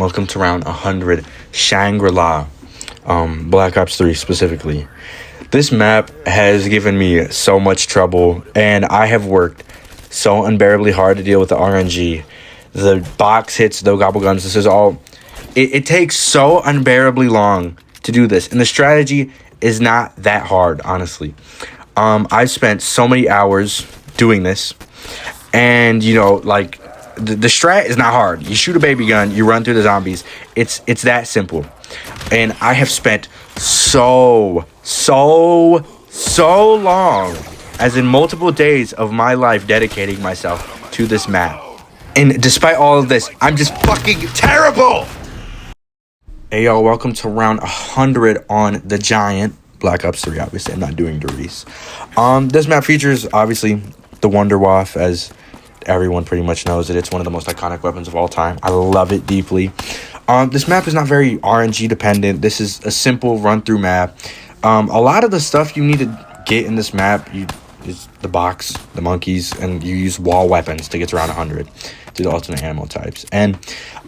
Welcome to round 100, Shangri-La, Black Ops 3 specifically. This map has given me so much trouble, and I have worked so unbearably hard to deal with the RNG. The box hits, the gobble guns, this is all... It takes so unbearably long to do this, and the strategy is not that hard, honestly. I've spent so many hours doing this, and, you know, like... The strat is not hard. You shoot a baby gun, you run through the zombies. It's that simple. And I have spent so long, as in multiple days of my life, dedicating myself to this map. And despite all of this, I'm just fucking terrible! Hey y'all, welcome to round 100 on the Giant. Black Ops 3, obviously. I'm not doing Dirties. This map features, obviously, the Wonder Waff, as... everyone pretty much knows it. It's one of the most iconic weapons of all time. I love it deeply. This map is not very RNG dependent. This is a simple run-through map. A lot of the stuff you need to get in this map is the box, the monkeys, and you use wall weapons to get to around 100 to the alternate ammo types. And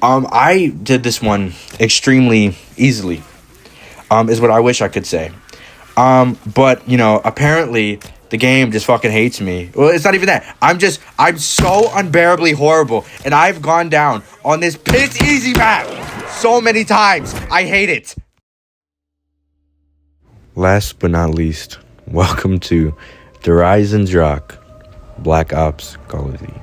I did this one extremely easily, is what I wish I could say. But, you know, apparently... the game just fucking hates me. Well, it's not even that. I'm so unbearably horrible. And I've gone down on this piss easy map so many times. I hate it. Last but not least, welcome to Eisendrache, Black Ops Call of Duty.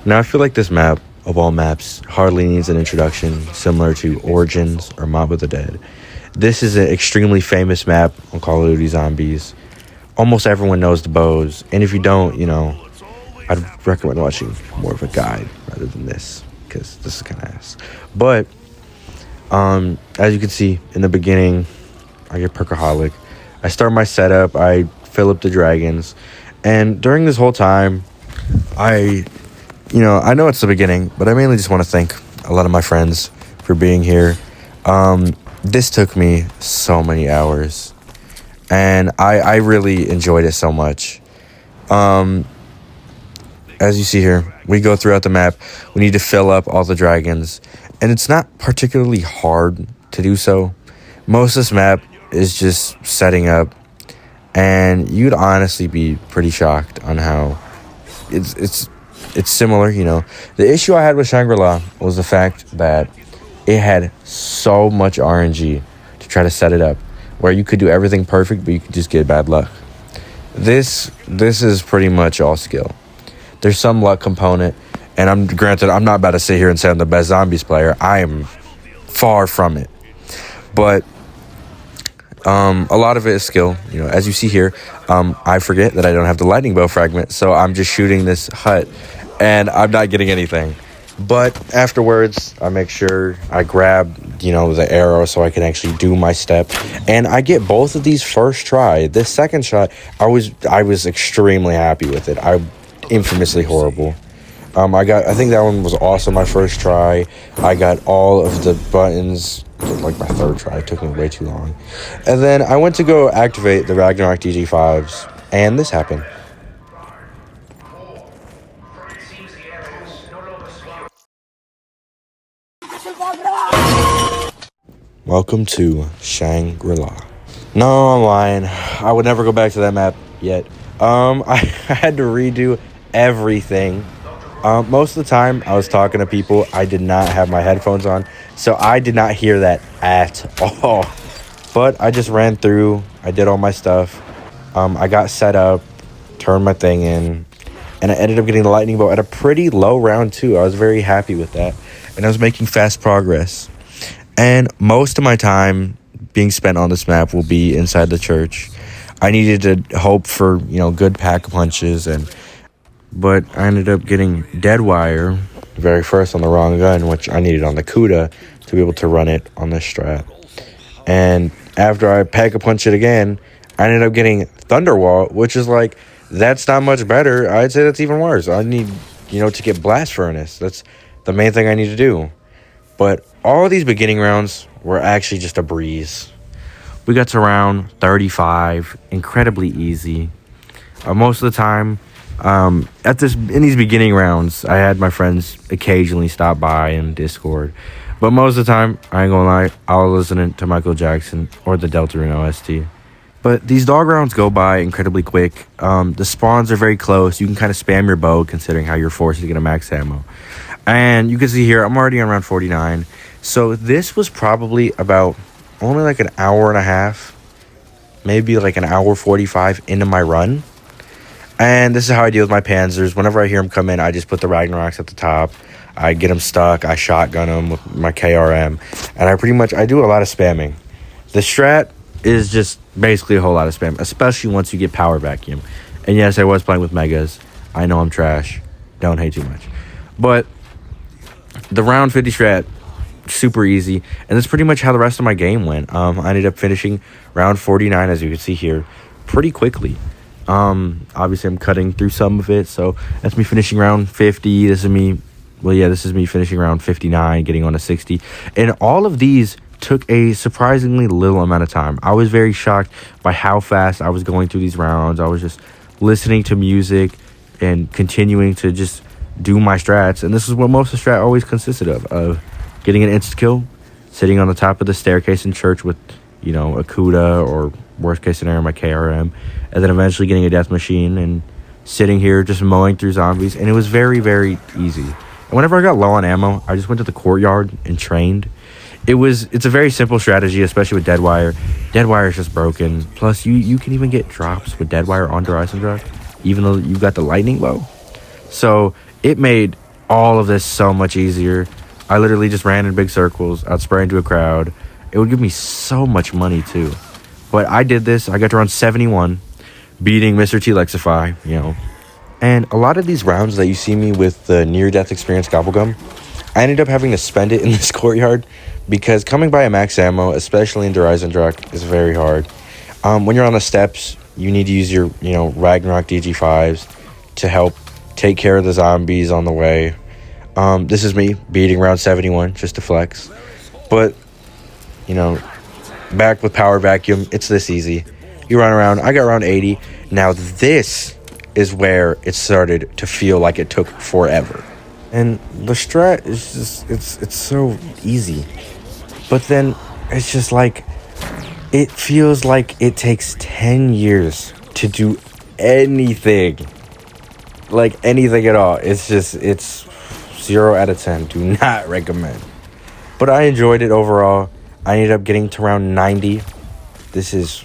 Now, I feel like this map, of all maps, hardly needs an introduction, similar to Origins or Mob of the Dead. This is an extremely famous map on Call of Duty Zombies. Almost everyone knows the bows. And if you don't, you know, I'd recommend watching more of a guide rather than this, because this is kind of ass. But, as you can see, in the beginning, I get Perkaholic. I start my setup. I fill up the dragons. And during this whole time, I know it's the beginning, but I mainly just want to thank a lot of my friends for being here. This took me so many hours, and I really enjoyed it so much. As you see here, we go throughout the map. We need to fill up all the dragons, and it's not particularly hard to do so. Most of this map is just setting up, and you'd honestly be pretty shocked on how it's similar, you know. The issue I had with Shangri-La was the fact that it had so much RNG to try to set it up, where you could do everything perfect, but you could just get bad luck. This is pretty much all skill. There's some luck component, and I'm not about to sit here and say I'm the best zombies player. I am far from it. But a lot of it is skill. You know, as you see here, I forget that I don't have the lightning bow fragment, so I'm just shooting this hut, and I'm not getting anything. But afterwards, I make sure I grab, you know, the arrow so I can actually do my step. And I get both of these first try. This second shot, I was extremely happy with it. I'm infamously horrible. I think that one was also my first try. I got all of the buttons, like my third try. It took me way too long. And then I went to go activate the Ragnarok DG5s, and this happened. Welcome to Shangri-La. No, I'm lying. I would never go back to that map yet. I had to redo everything. Most of the time, I was talking to people. I did not have my headphones on, so I did not hear that at all. But I just ran through. I did all my stuff. I got set up, turned my thing in, and I ended up getting the lightning bolt at a pretty low round 2. I was very happy with that, and I was making fast progress. And most of my time being spent on this map will be inside the church. I needed to hope for, you know, good pack punches, but I ended up getting dead wire very first on the wrong gun, which I needed on the Kuda to be able to run it on this strat. And after I pack a punch it again, I ended up getting Thunderwall, which is like, that's not much better. I'd say that's even worse. I need, you know, to get Blast Furnace. That's the main thing I need to do. But all of these beginning rounds were actually just a breeze. We got to round 35, incredibly easy. Most of the time, At this in these beginning rounds, I had my friends occasionally stop by in Discord, but most of the time, I ain't gonna lie, I was listening to Michael Jackson or the Deltarune OST. But these dog rounds go by incredibly quick. The spawns are very close. You can kind of spam your bow considering how you're forced to get a max ammo. And you can see here, I'm already on round 49. So this was probably about only like an hour and a half, maybe like an hour 45 into my run. And this is how I deal with my panzers. Whenever I hear them come in, I just put the Ragnaroks at the top. I get them stuck. I shotgun them with my KRM. And I do a lot of spamming. The strat is just basically a whole lot of spam, especially once you get power vacuum. And yes, I was playing with megas. I know I'm trash. Don't hate too much. But the round 50 strat, super easy. And that's pretty much how the rest of my game went. I ended up finishing round 49, as you can see here, pretty quickly. Obviously I'm cutting through some of it, so that's me finishing round 50. This is me finishing round 59, getting on to 60. And all of these took a surprisingly little amount of time. I was very shocked by how fast I was going through these rounds. I was just listening to music and continuing to just do my strats. And this is what most of the strat always consisted of getting an insta kill, sitting on the top of the staircase in church with, a Kuda, or worst case scenario, my KRM, and then eventually getting a death machine and sitting here just mowing through zombies. And it was very, very easy. And whenever I got low on ammo, I just went to the courtyard and trained. It's a very simple strategy, especially with Deadwire. Deadwire is just broken. Plus, you can even get drops with Deadwire onto Eisendrache, even though you've got the lightning bow. So it made all of this so much easier. I literally just ran in big circles. I'd spray into a crowd. It would give me so much money too. But I did this. I got to run 71, beating Mr. T-Lexify, And a lot of these rounds that you see me with the near-death experience Gobblegum, I ended up having to spend it in this courtyard because coming by a max ammo, especially in Eisendrache, is very hard. When you're on the steps, you need to use your, Ragnarok DG5s to help take care of the zombies on the way. This is me beating round 71 just to flex. But, back with power vacuum, it's this easy. You run around. I got around 80. Now this is where it started to feel like it took forever. And the strat is just, it's so easy. But then it's just like, it feels like it takes 10 years to do anything. Like anything at all. It's 0 out of 10. Do not recommend. But I enjoyed it overall. I ended up getting to round 90. This is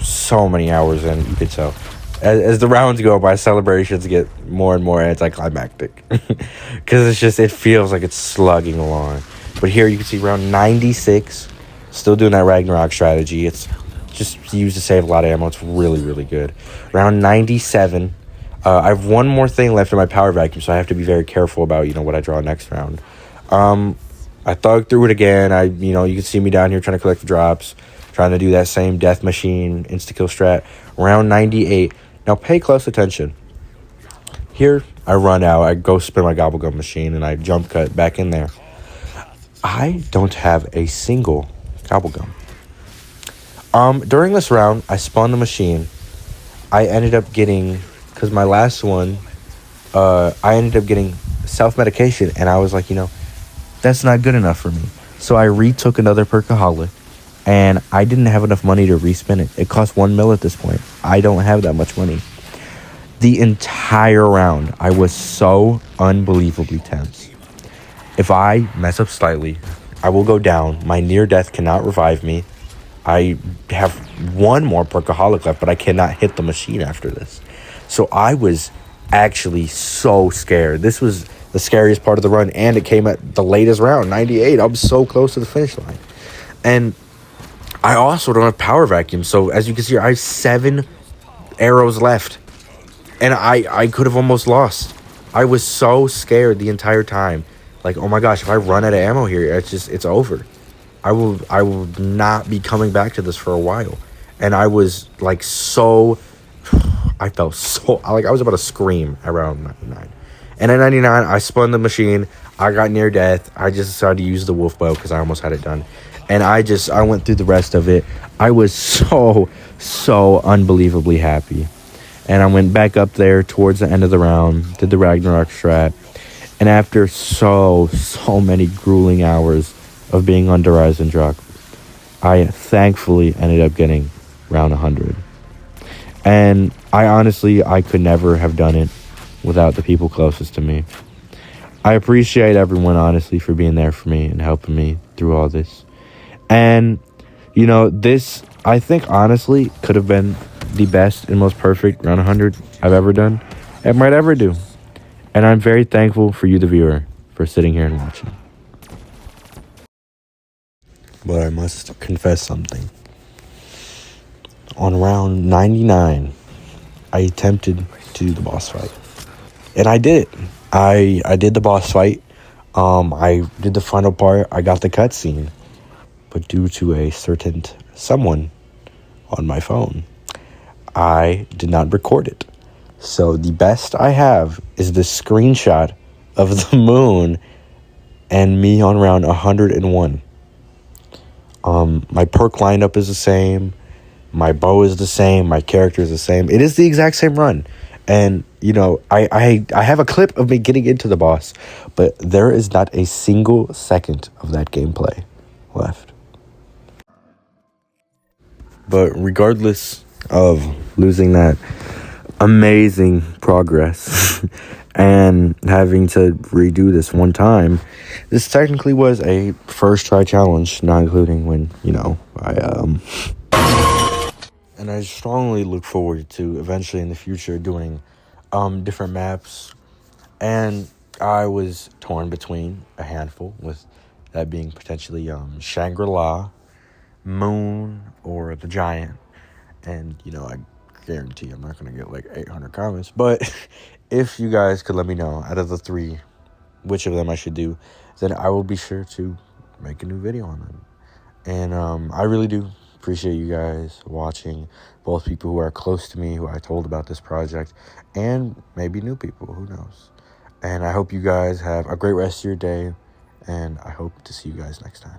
so many hours in, you could tell. As the rounds go by, celebrations get more and more anticlimactic. Because it feels like it's slugging along. But here you can see round 96. Still doing that Ragnarok strategy. It's just used to save a lot of ammo. It's really, really good. Round 97. I have one more thing left in my power vacuum, so I have to be very careful about, what I draw next round. I thugged through it again. You can see me down here trying to collect the drops. Trying to do that same death machine insta-kill strat. Round 98. Now pay close attention. Here, I run out. I go spin my Gobblegum machine, and I jump cut back in there. I don't have a single Gobblegum. During this round, I spun the machine. I ended up getting, because my last one, I ended up getting self-medication, and I was like, that's not good enough for me. So I retook another Perkaholic, and I didn't have enough money to respin it. It cost 1 mil at this point. I don't have that much money. The entire round, I was so unbelievably tense. If I mess up slightly, I will go down. My near death cannot revive me. I have one more Perkaholic left, but I cannot hit the machine after this. So I was actually so scared. This was the scariest part of the run, and it came at the latest round, 98. I'm so close to the finish line. And I also don't have power vacuum. So as you can see here, I have 7 arrows left. And I could have almost lost. I was so scared the entire time. Like, oh my gosh, if I run out of ammo here, it's over. I will not be coming back to this for a while. And I was like I felt so, like I was about to scream around 99. And at 99, I spun the machine. I got near death. I just decided to use the wolf bow because I almost had it done. And I went through the rest of it. I was so unbelievably happy. And I went back up there towards the end of the round, did the Ragnarok strat. And after so many grueling hours of being under Eisendrache, I thankfully ended up getting round 100. And I could never have done it without the people closest to me. I appreciate everyone, honestly, for being there for me and helping me through all this. And, this, I think, honestly, could have been the best and most perfect round 100 I've ever done and might ever do. And I'm very thankful for you, the viewer, for sitting here and watching. But I must confess something. On round 99, I attempted to do the boss fight. And I did it. I did the boss fight. I did the final part. I got the cutscene. But due to a certain someone on my phone, I did not record it. So the best I have is the screenshot of the moon and me on round 101. My perk lineup is the same. My bow is the same. My character is the same. It is the exact same run. And, I have a clip of me getting into the boss, but there is not a single second of that gameplay left. But regardless of losing that amazing progress and having to redo this one time, this technically was a first try challenge, not including when, and I strongly look forward to eventually in the future doing different maps. And I was torn between a handful, with that being potentially Shangri-La, Moon, or the Giant. And, I guarantee I'm not going to get like 800 comments. But if you guys could let me know out of the three which of them I should do, then I will be sure to make a new video on them. And I really do appreciate you guys watching, both people who are close to me, who I told about this project, and maybe new people, who knows. And I hope you guys have a great rest of your day, and I hope to see you guys next time.